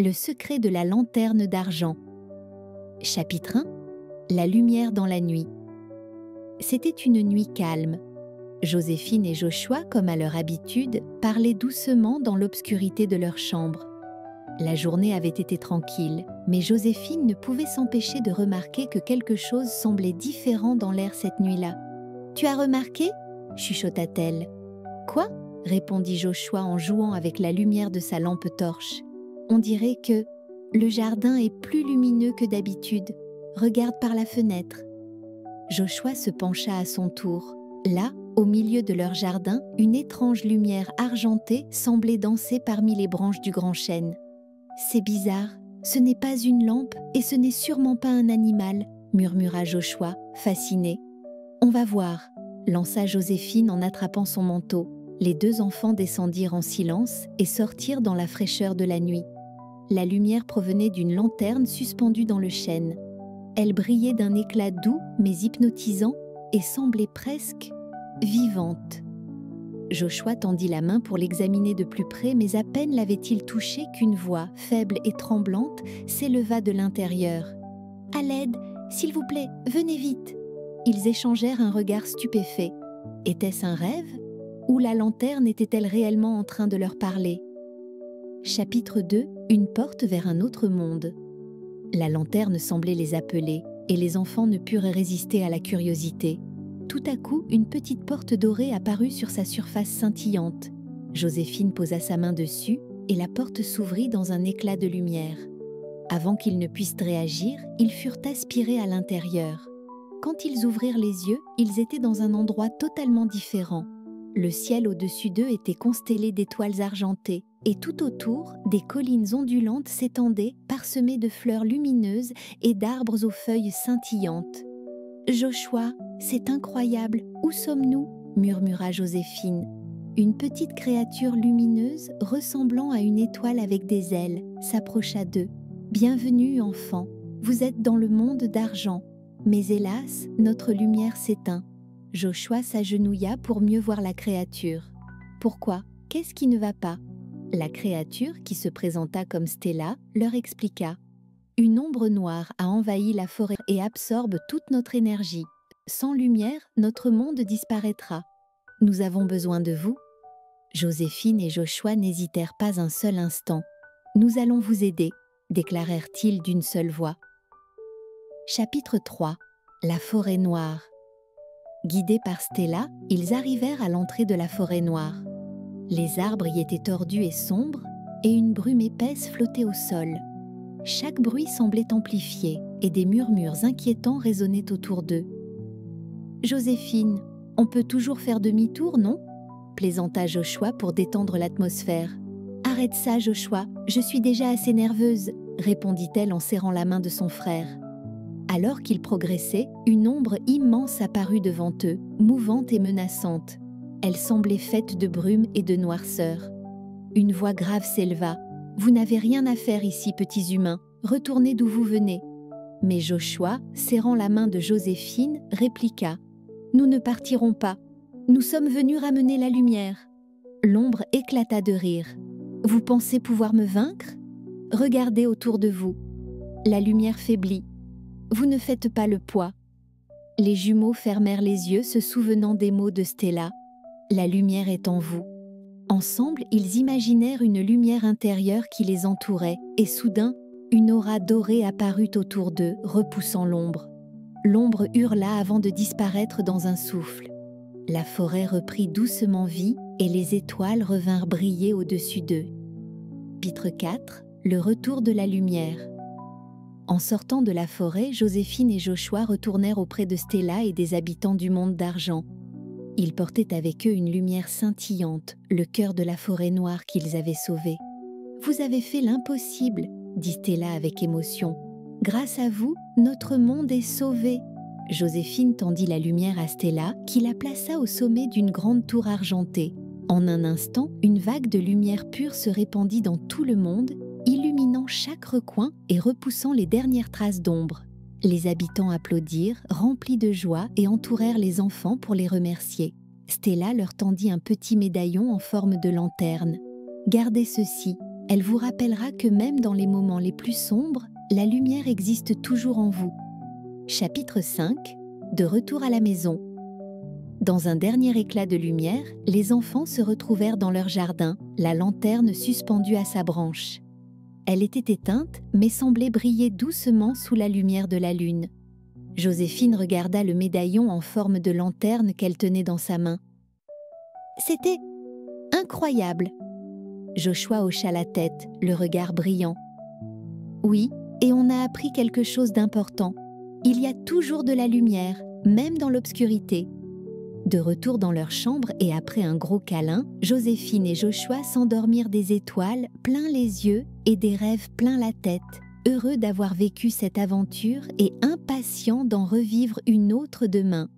Le secret de la lanterne d'argent. Chapitre 1. La lumière dans la nuit. C'était une nuit calme. Joséphine et Joshua, comme à leur habitude, parlaient doucement dans l'obscurité de leur chambre. La journée avait été tranquille, mais Joséphine ne pouvait s'empêcher de remarquer que quelque chose semblait différent dans l'air cette nuit-là. « Tu as remarqué ?» chuchota-t-elle. « Quoi ?» répondit Joshua en jouant avec la lumière de sa lampe torche. « On dirait que le jardin est plus lumineux que d'habitude. Regarde par la fenêtre. » Joshua se pencha à son tour. Là, au milieu de leur jardin, une étrange lumière argentée semblait danser parmi les branches du grand chêne. « C'est bizarre, ce n'est pas une lampe et ce n'est sûrement pas un animal, » murmura Joshua, fasciné. « On va voir, » lança Joséphine en attrapant son manteau. Les deux enfants descendirent en silence et sortirent dans la fraîcheur de la nuit. La lumière provenait d'une lanterne suspendue dans le chêne. Elle brillait d'un éclat doux mais hypnotisant et semblait presque vivante. Joshua tendit la main pour l'examiner de plus près, mais à peine l'avait-il touchée qu'une voix, faible et tremblante, s'éleva de l'intérieur. « À l'aide, s'il vous plaît, venez vite !» Ils échangèrent un regard stupéfait. Était-ce un rêve ? Ou la lanterne était-elle réellement en train de leur parler ? Chapitre 2. Une porte vers un autre monde. La lanterne semblait les appeler, et les enfants ne purent résister à la curiosité. Tout à coup, une petite porte dorée apparut sur sa surface scintillante. Joséphine posa sa main dessus, et la porte s'ouvrit dans un éclat de lumière. Avant qu'ils ne puissent réagir, ils furent aspirés à l'intérieur. Quand ils ouvrirent les yeux, ils étaient dans un endroit totalement différent. Le ciel au-dessus d'eux était constellé d'étoiles argentées, et tout autour, des collines ondulantes s'étendaient, parsemées de fleurs lumineuses et d'arbres aux feuilles scintillantes. « Joshua, c'est incroyable, où sommes-nous ?» murmura Joséphine. Une petite créature lumineuse, ressemblant à une étoile avec des ailes, s'approcha d'eux. « Bienvenue, enfants, vous êtes dans le monde d'argent. Mais hélas, notre lumière s'éteint. » Joshua s'agenouilla pour mieux voir la créature. « Pourquoi ? Qu'est-ce qui ne va pas ?» La créature, qui se présenta comme Stella, leur expliqua. « Une ombre noire a envahi la forêt et absorbe toute notre énergie. Sans lumière, notre monde disparaîtra. Nous avons besoin de vous. » Joséphine et Joshua n'hésitèrent pas un seul instant. « Nous allons vous aider, » déclarèrent-ils d'une seule voix. Chapitre 3. La forêt noire. Guidés par Stella, ils arrivèrent à l'entrée de la forêt noire. Les arbres y étaient tordus et sombres, et une brume épaisse flottait au sol. Chaque bruit semblait amplifié, et des murmures inquiétants résonnaient autour d'eux. « Joséphine, on peut toujours faire demi-tour, non ?» plaisanta Joshua pour détendre l'atmosphère. « Arrête ça, Joshua, je suis déjà assez nerveuse, » répondit-elle en serrant la main de son frère. Alors qu'ils progressaient, une ombre immense apparut devant eux, mouvante et menaçante. Elle semblait faite de brume et de noirceur. Une voix grave s'éleva. « Vous n'avez rien à faire ici, petits humains. Retournez d'où vous venez. » Mais Joshua, serrant la main de Joséphine, répliqua. « Nous ne partirons pas. Nous sommes venus ramener la lumière. » L'ombre éclata de rire. « Vous pensez pouvoir me vaincre ? Regardez autour de vous. La lumière faiblit. Vous ne faites pas le poids. » Les jumeaux fermèrent les yeux, se souvenant des mots de Stella. « La lumière est en vous. » Ensemble, ils imaginèrent une lumière intérieure qui les entourait, et soudain, une aura dorée apparut autour d'eux, repoussant l'ombre. L'ombre hurla avant de disparaître dans un souffle. La forêt reprit doucement vie, et les étoiles revinrent briller au-dessus d'eux. Chapitre 4. Le retour de la lumière. En sortant de la forêt, Joséphine et Joshua retournèrent auprès de Stella et des habitants du monde d'argent. Ils portaient avec eux une lumière scintillante, le cœur de la forêt noire qu'ils avaient sauvée. « Vous avez fait l'impossible, » dit Stella avec émotion. « Grâce à vous, notre monde est sauvé. » Joséphine tendit la lumière à Stella, qui la plaça au sommet d'une grande tour argentée. En un instant, une vague de lumière pure se répandit dans tout le monde, illuminant chaque recoin et repoussant les dernières traces d'ombre. Les habitants applaudirent, remplis de joie, et entourèrent les enfants pour les remercier. Stella leur tendit un petit médaillon en forme de lanterne. « Gardez ceci, Elle vous rappellera que même dans les moments les plus sombres, la lumière existe toujours en vous. Chapitre 5. De retour à la maison. Dans un dernier éclat de lumière, les enfants se retrouvèrent dans leur jardin, la lanterne suspendue à sa branche. Elle était éteinte, mais semblait briller doucement sous la lumière de la lune. Joséphine regarda le médaillon en forme de lanterne qu'elle tenait dans sa main. « C'était incroyable !» Joshua hocha la tête, le regard brillant. « Oui, et on a appris quelque chose d'important. Il y a toujours de la lumière, même dans l'obscurité. » De retour dans leur chambre et après un gros câlin, Joséphine et Joshua s'endormirent des étoiles plein les yeux et des rêves plein la tête, heureux d'avoir vécu cette aventure et impatients d'en revivre une autre demain.